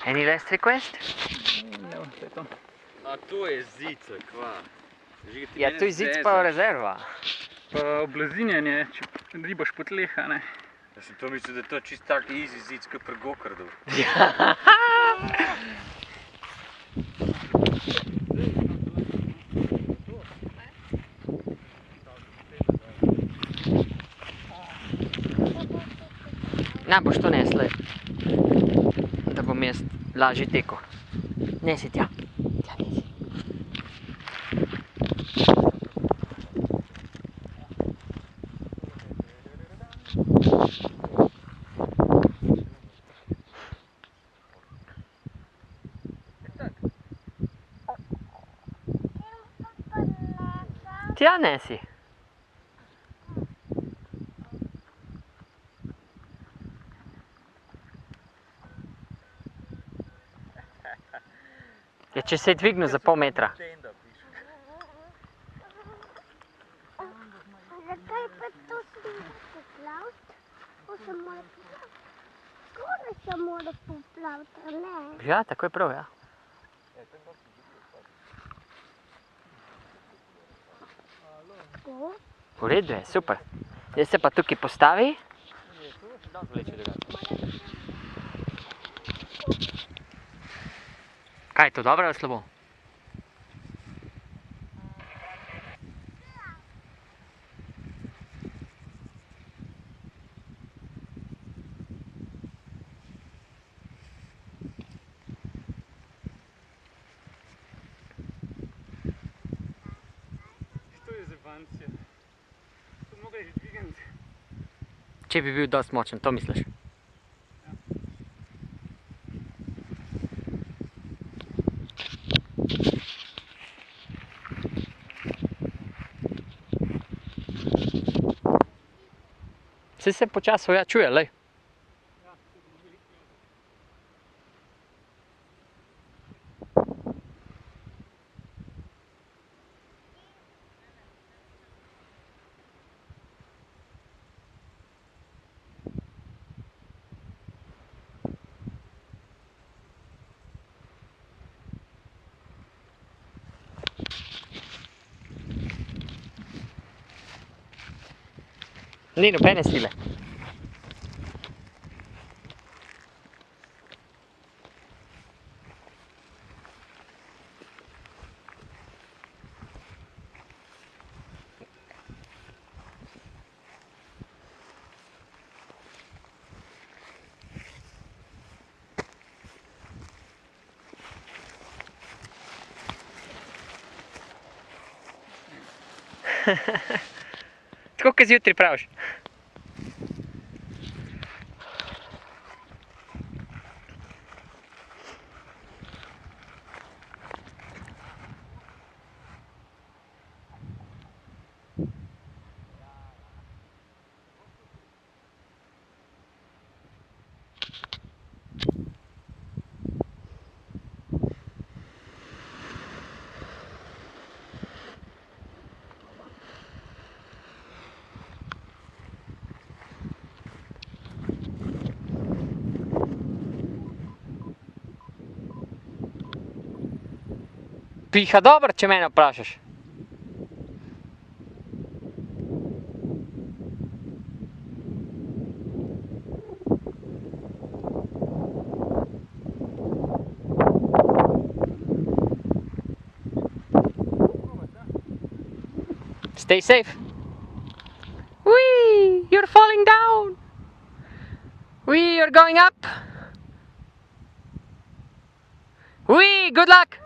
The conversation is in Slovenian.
Any last request? No, to je to. A to je zica, kva. Ja, tu je zic pa rezerva. Pa oblazinjanje, če ribaš po tleh, a ne. Jaz sem to mislil, da je to čist tak easy zic, kot pri gokardu. Na, boš to nesla, da bom jaz lažje tekel. Nesi tja. Tja nesi. Tja nesi. Ja, če se je dvignil za pol metra. Zakaj pa to se mora poplaviti? To se mora poplaviti. Skoraj se mora poplaviti, a ne? Ja, tako je prav, ja. Tako. V redu je, super. Zdaj se pa tukaj postavi. Kaj je to, dobro ali slabo? To je zebancija. To mogli že dvigniti. Če bi bil dosti močen, to misliš? Saj se počasi čuje, lej. Ni nobene sile. Tako, kot zjutraj praviš. Piha dobro, če mene vprašaš. Stay safe. Whee! You're falling down. Whee! You're going up. Whee! Good luck.